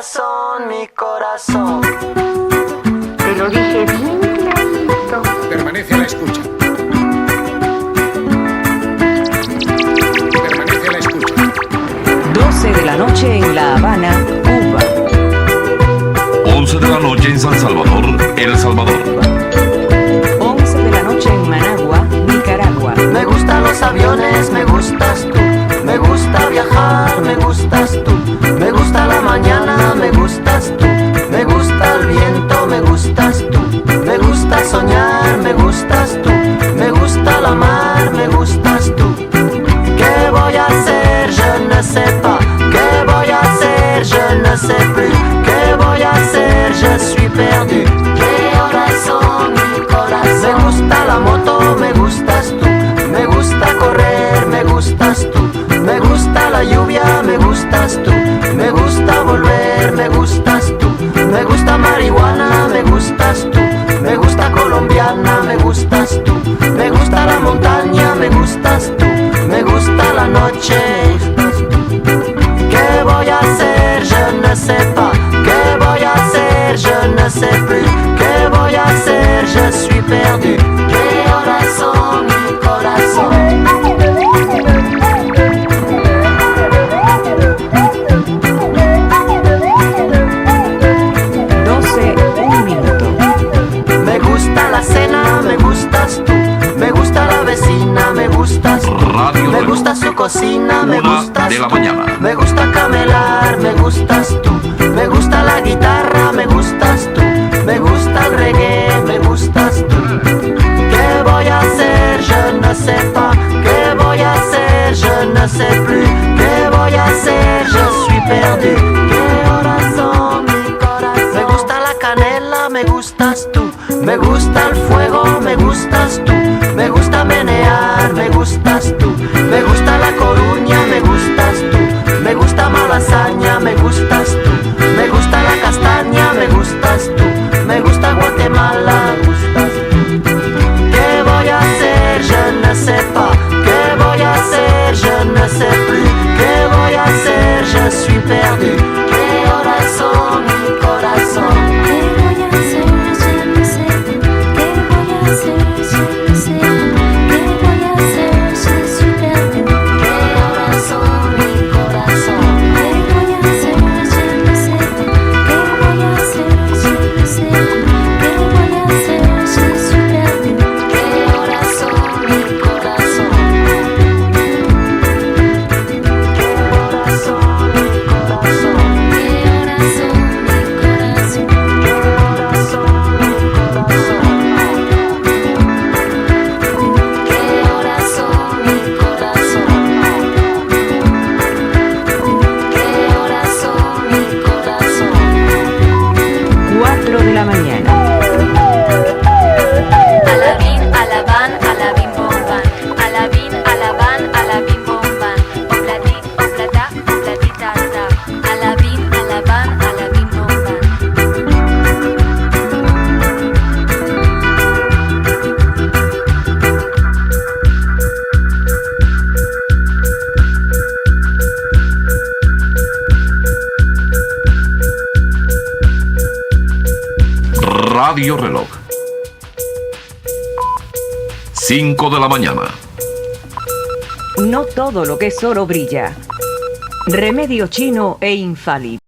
corazón, mi corazón. Te lo dije bien clarito. Permanece a la escucha. Permanece a la escucha. 12 de la noche en La Habana, Cuba. 11 de la noche en San Salvador, El Salvador. 11 de la noche en Managua, Nicaragua. Me gustan los aviones, me gustas tú. Me gusta viajar, me gustas tú. Me gusta la mañana, me gustas tú. Me gusta el viento, me gustas tú. Me gusta soñar, me gustas tú. Me gusta la mar, me gustas tú. ¿Qué voy a hacer? Je ne sais pas. ¿Qué voy a hacer? Je ne sais plus. ¿Qué voy a hacer? Je suis perdu. ¿Qué horas son, mi corazón? Me gusta la moto, me gustas tú. Me gusta correr, me gustas tú. Me gusta la lluvia, me gustas tú. Me gusta volver, me gustas tú. Me gusta marihuana, me gustas tú. Me gusta colombiana, me gustas tú. Me gusta la montaña, me gustas tú. Me gusta la noche, me gustas tú. ¿Qué voy a hacer? Je ne sais pas. ¿Qué voy a hacer? Je ne sais plus. ¿Qué voy a hacer? Je suis perdu. ¿Qué horas son, mi corazón? 12, un minuto. Me gusta la cena, me gustas tú. Me gusta la vecina, me gustas tú. Radio Me Reloj. gusta su cocina, me 1 gustas de la tú. mañana. Me gusta camelar, me gustas tú. Me gusta la guitarra, me gustas tú. Me gusta el reggae, me gustas tú. ¿Qué voy a hacer? Je ne sais pas. ¿Qué voy a hacer? Je ne sais plus. ¿Qué voy a hacer? Je suis perdu. ¿Qué horas son, mi corazón? Me gusta la canela, me gustas tú. Me gusta el fuego, me gustas tú. Me gusta menear, me gustas tú. Me gusta la Coruña, me gustas tú. Me gusta Malasaña, me gustas tú. Me gusta la castaña, me gustas tú. Me gusta Guatemala, me gustas tú. ¿Qué voy a hacer? Je ne sais pas. ¿Qué voy a hacer? Je ne sais plus. ¿Qué voy a hacer? Je suis perdu. ¿Qué horas son, mi corazón? ¿Qué voy a hacer? Je ne sais plus. ¿Qué voy a hacer? Je ne sais plus. ¿Qué voy a hacer? Je suis perdu. ¿Qué horas son, mi corazón? ¿Qué voy a hacer? Je ne sais plus. ¿Qué voy a hacer? Je ne sais plus. ¿Qué voy a hacer? Je suis perdu. ¿Qué horas son, mi corazón? ¿Qué horas son, mi corazón? ¿Qué horas son, mi corazón? ¿Qué horas son, mi corazón? ¿Qué horas son, mi corazón? ¿Qué horas son, mi corazón? 4 de la mañana. Alabín, alabán, alabín, bomban. Alabín, alabán, alabín, bomban. Oblati, oblata, oblatita, ta. Alabín, alabán, alabín, bomban. Radio Reloj. 5 de la mañana. No todo lo que es oro brilla. Remedio chino e infalible.